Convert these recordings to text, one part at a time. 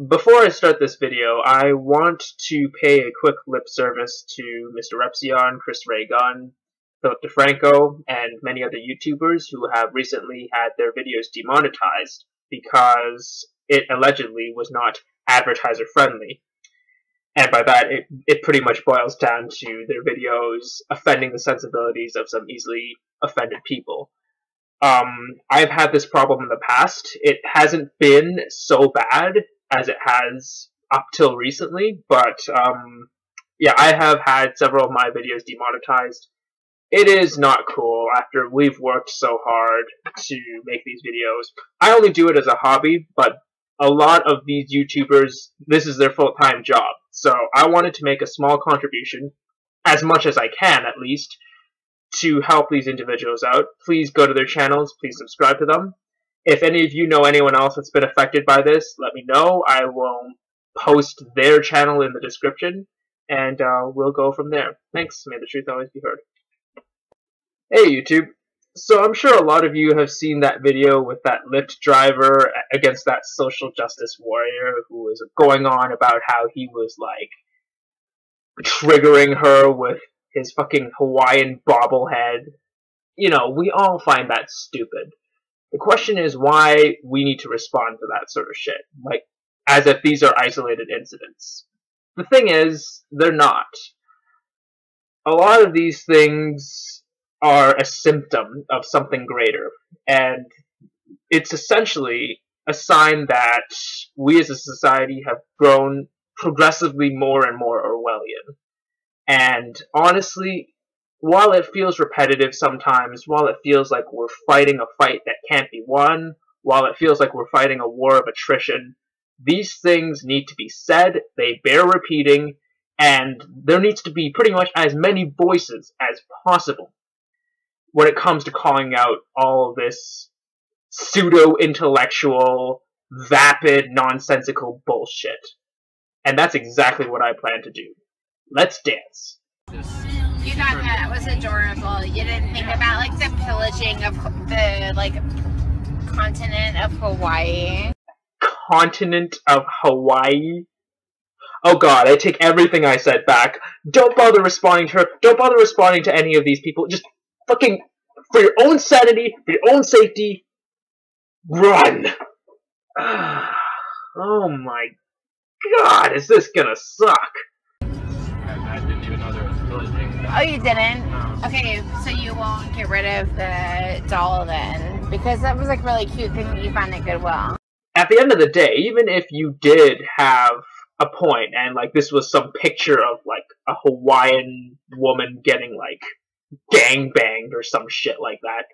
Before I start this video, I want to pay a quick lip service to Mr. Repsion, Chris Ray Gunn, Philip DeFranco, and many other YouTubers who have recently had their videos demonetized because it allegedly was not advertiser friendly. And by that, it pretty much boils down to their videos offending the sensibilities of some easily offended people. I've had this problem in the past. It hasn't been so bad as it has up till recently, but yeah, I have had several of my videos demonetized. It is not cool after we've worked so hard to make these videos. I only do it as a hobby, but a lot of these YouTubers, this is their full-time job. So I wanted to make a small contribution, as much as I can at least, to help these individuals out. Please go to their channels, please subscribe to them. If any of you know anyone else that's been affected by this, let me know. I will post their channel in the description, and we'll go from there. Thanks. May the truth always be heard. Hey YouTube. So I'm sure a lot of you have seen that video with that Lyft driver against that social justice warrior who was going on about how he was like triggering her with his fucking Hawaiian bobblehead. You know, we all find that stupid. The question is why we need to respond to that sort of shit, like, as if these are isolated incidents. The thing is, they're not. A lot of these things are a symptom of something greater, and it's essentially a sign that we as a society have grown progressively more and more Orwellian. And honestly, while it feels repetitive sometimes, while it feels like we're fighting a fight that can't be won, while it feels like we're fighting a war of attrition, these things need to be said, they bear repeating, and there needs to be pretty much as many voices as possible when it comes to calling out all of this pseudo-intellectual, vapid, nonsensical bullshit. And that's exactly what I plan to do. Let's dance. You thought that was adorable. You didn't think about like the pillaging of the continent of Hawaii. Continent of Hawaii? Oh god, I take everything I said back. Don't bother responding to her. Don't bother responding to any of these people. Just fucking, for your own sanity, for your own safety, run! Oh my god, is this gonna suck? I didn't even know there was pillaging. Oh, you didn't? No. Okay, so you won't get rid of the doll then? Because that was like really cute thing that you found at Goodwill. At the end of the day, even if you did have a point, and like this was some picture of like a Hawaiian woman getting like gangbanged or some shit like that,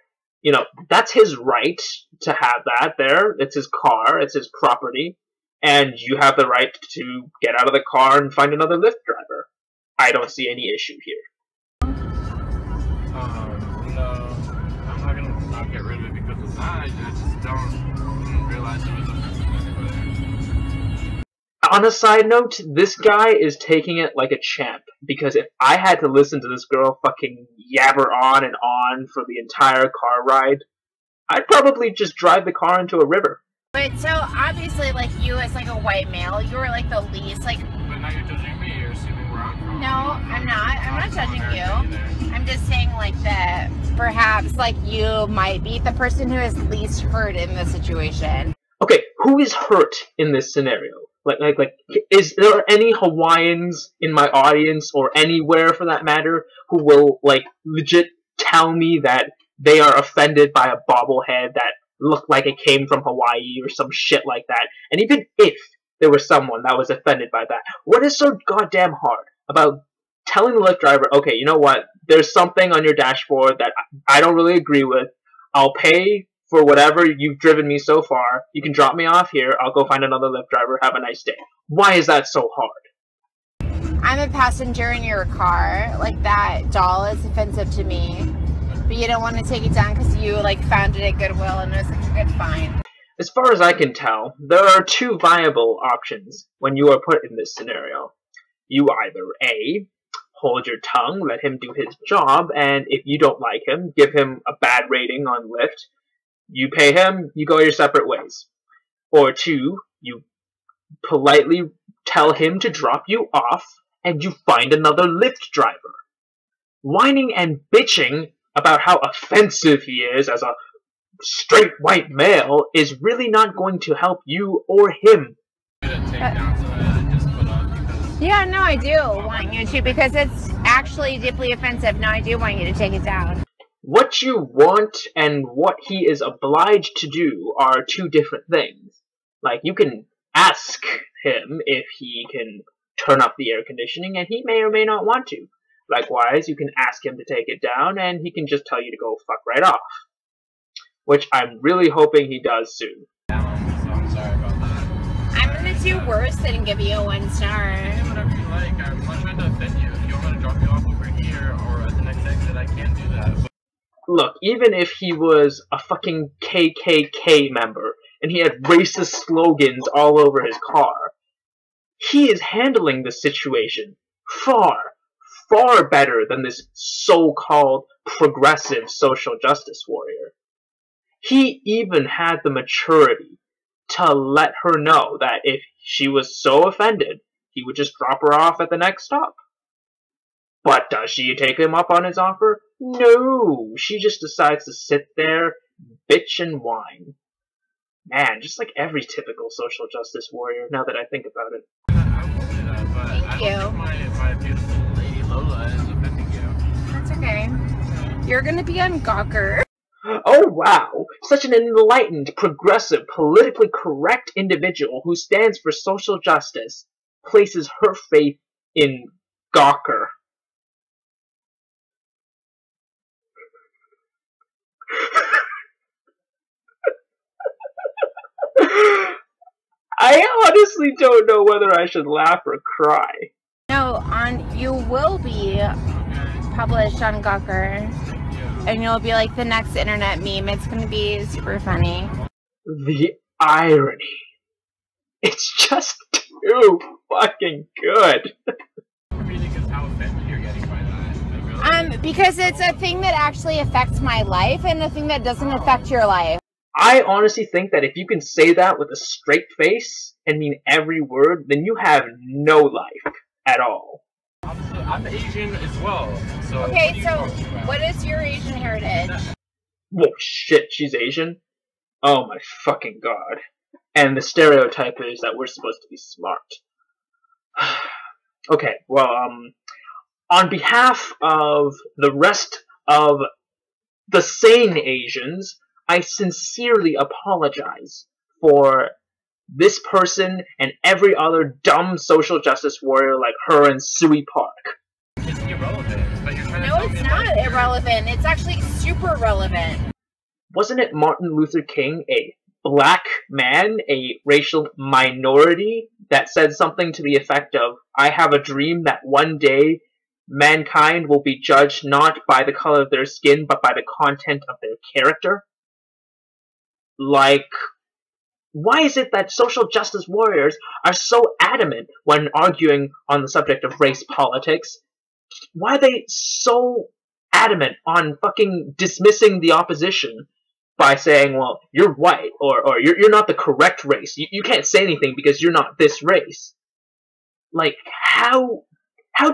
you know, that's his right to have that there. It's his car, it's his property, and you have the right to get out of the car and find another Lyft driver. I don't see any issue here. No, I'm not gonna not get rid of it because of that. I just don't realize it was offensive anyway. On a side note, this guy is taking it like a champ, because if I had to listen to this girl fucking yabber on and on for the entire car ride, I'd probably just drive the car into a river. But so obviously, like you as like a white male, you were like the least like. But now you're judging me. You're assuming where I'm from. No, I'm not. I'm not judging you. I'm just saying like that perhaps like you might be the person who is least hurt in this situation. Okay, who is hurt in this scenario? Like, is there any Hawaiians in my audience, or anywhere for that matter, who will, like, legit tell me that they are offended by a bobblehead that looked like it came from Hawaii or some shit like that? And even if there was someone that was offended by that, what is so goddamn hard about telling the Lyft driver, okay, you know what, there's something on your dashboard that I don't really agree with, I'll pay for whatever you've driven me so far, you can drop me off here, I'll go find another Lyft driver, have a nice day. Why is that so hard? I'm a passenger in your car. Like, that doll is offensive to me. But you don't want to take it down because you, like, found it at Goodwill and it was like a good find. As far as I can tell, there are two viable options when you are put in this scenario. You either A, hold your tongue, let him do his job, and if you don't like him, give him a bad rating on Lyft. You pay him, you go your separate ways. Or two, you politely tell him to drop you off, and you find another Lyft driver. Whining and bitching about how offensive he is as a straight white male is really not going to help you or him. Yeah, no, I do want you to, because it's actually deeply offensive. No, I do want you to take it down. What you want and what he is obliged to do are two different things. Like, you can ask him if he can turn up the air conditioning, and he may or may not want to. Likewise, you can ask him to take it down, and he can just tell you to go fuck right off. Which I'm really hoping he does soon. So I'm sorry about that. I'm gonna do worse than give you a 1 star. Whatever you like. I'm not trying to offend you. If you want to drop me off over here or at the next exit, I can do that. Look, even if he was a fucking KKK member, and he had racist slogans all over his car, he is handling the situation far, far better than this so-called progressive social justice warrior. He even had the maturity to let her know that if she was so offended, he would just drop her off at the next stop. But does she take him up on his offer? No, she just decides to sit there, bitch and whine. Man, just like every typical social justice warrior, now that I think about it. I won't do that, but Thank you. I don't think my beautiful lady Lola is offending you. That's okay. You're gonna be on Gawker. Oh wow, such an enlightened, progressive, politically correct individual who stands for social justice places her faith in Gawker. I honestly don't know whether I should laugh or cry. No, you will be published on Gawker, and you'll be like the next internet meme. It's gonna be super funny. The irony. It's just too fucking good. How offended you're getting by that. Because it's a thing that actually affects my life, and a thing that doesn't affect your life. I honestly think that if you can say that with a straight face and mean every word, then you have no life at all. I'm Asian as well. So Okay, so what is your Asian heritage? Whoa, shit, she's Asian? Oh my fucking god. And the stereotype is that we're supposed to be smart. Okay, well, on behalf of the rest of the sane Asians, I sincerely apologize for this person and every other dumb social justice warrior like her and Sui Park. It's irrelevant, but you're trying to No, it's not irrelevant. It's actually super relevant. Wasn't it Martin Luther King, a black man, a racial minority, that said something to the effect of, I have a dream that one day mankind will be judged not by the color of their skin, but by the content of their character? Like, why is it that social justice warriors are so adamant when arguing on the subject of race politics? Why are they so adamant on fucking dismissing the opposition by saying, well, you're white, or you're not the correct race. You can't say anything because you're not this race. Like, how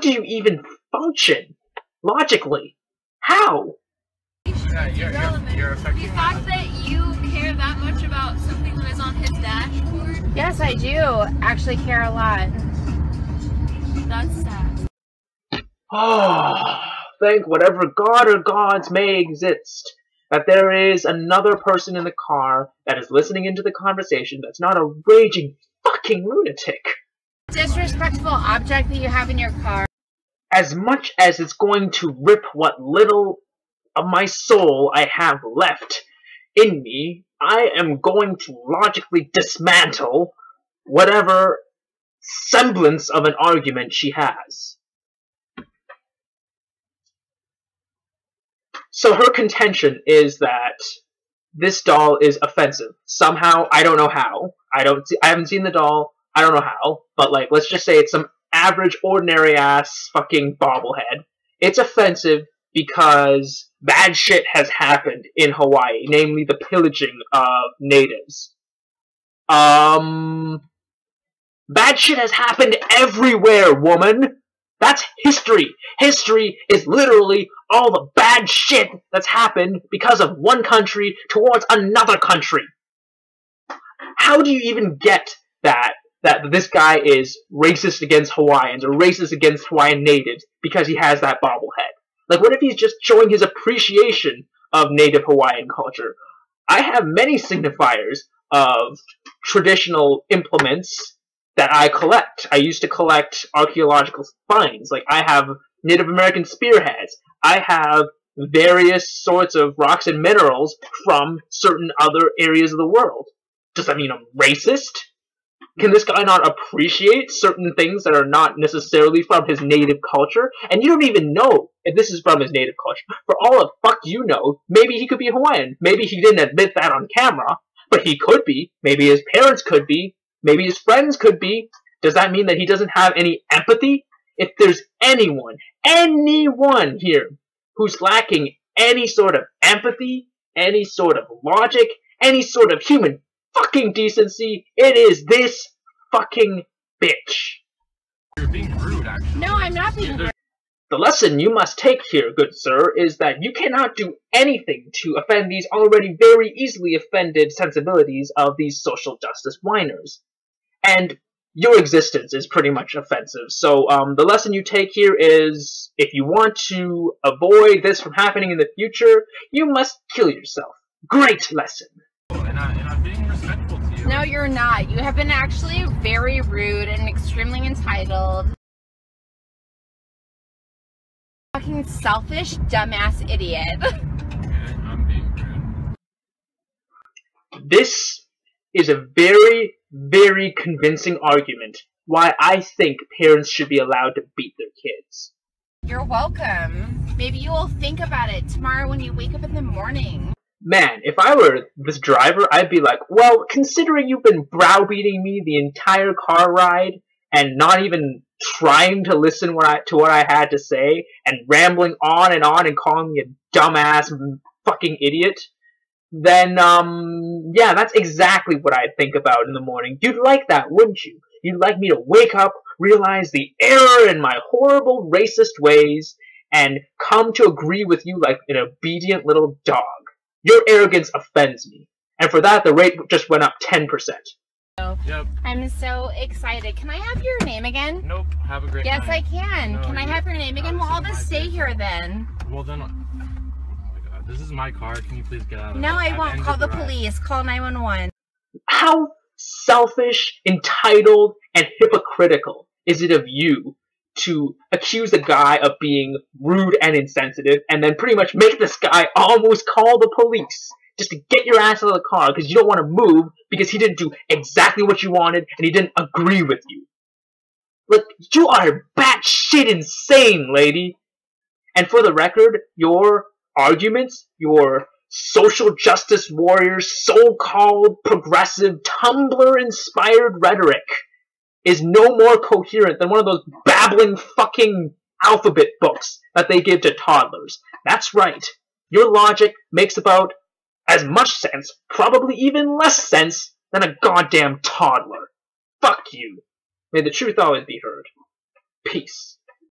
do you even function logically? How? Yeah, you're affecting The fact that you care that much about something that is on his dashboard, Yes, I do actually care a lot. that's sad. Oh, thank whatever god or gods may exist that there is another person in the car that is listening into the conversation that's not a raging fucking lunatic. Disrespectful object that you have in your car. As much as it's going to rip what little of my soul I have left in me, I am going to logically dismantle whatever semblance of an argument she has. So her contention is that this doll is offensive. Somehow, I don't know how. I haven't seen the doll. I don't know how. But, like, let's just say it's some average, ordinary-ass fucking bobblehead. It's offensive because bad shit has happened in Hawaii, namely the pillaging of natives. Bad shit has happened everywhere, woman! That's history! History is literally all the bad shit that's happened because of one country towards another country. How do you even get that this guy is racist against Hawaiians or racist against Hawaiian natives because he has that bobblehead? Like, what if he's just showing his appreciation of native Hawaiian culture? I have many signifiers of traditional implements that I collect. I used to collect archaeological finds. Like, I have Native American spearheads. I have various sorts of rocks and minerals from certain other areas of the world. Does that mean I'm racist? Can this guy not appreciate certain things that are not necessarily from his native culture? And you don't even know if this is from his native culture. For all the fuck you know, maybe he could be Hawaiian. Maybe he didn't admit that on camera, but he could be. Maybe his parents could be. Maybe his friends could be. Does that mean that he doesn't have any empathy? If there's anyone here who's lacking any sort of empathy, any sort of logic, any sort of human fucking decency, it is this fucking bitch. You're being rude, actually. No, I'm not being rude. The lesson you must take here, good sir, is that you cannot do anything to offend these already very easily offended sensibilities of these social justice whiners. And your existence is pretty much offensive. So the lesson you take here is, if you want to avoid this from happening in the future, you must kill yourself. Great lesson. And I'm being respectful to you. No, you're not. You have been actually very rude and extremely entitled. Fucking selfish, dumbass idiot. Okay, I'm being rude. This is a very, very convincing argument why I think parents should be allowed to beat their kids. You're welcome. Maybe you will think about it tomorrow when you wake up in the morning. Man, if I were this driver, I'd be like, well, considering you've been browbeating me the entire car ride and not even trying to listen to what I had to say and rambling on and calling me a dumbass fucking idiot, then, yeah, that's exactly what I'd think about in the morning. You'd like that, wouldn't you? You'd like me to wake up, realize the error in my horrible racist ways, and come to agree with you like an obedient little dog. Your arrogance offends me. And for that, the rate just went up 10%. Yep. I'm so excited. Can I have your name again? Nope. Have a great Yes, night. I can. No, Can I have your name again? Well, I'll just stay here then. Well, then... Oh my god. This is my car. Can you please get out of it? No, I won't. ended Call the ride. police. Call 911. How selfish, entitled, and hypocritical is it of you to accuse a guy of being rude and insensitive and then pretty much make this guy almost call the police just to get your ass out of the car because you don't want to move because he didn't do exactly what you wanted and he didn't agree with you? Look, you are batshit insane, lady. And for the record, your arguments, your social justice warriors, so-called progressive, Tumblr-inspired rhetoric is no more coherent than one of those babbling fucking alphabet books that they give to toddlers. That's right. Your logic makes about as much sense, probably even less sense, than a goddamn toddler. Fuck you. May the truth always be heard. Peace.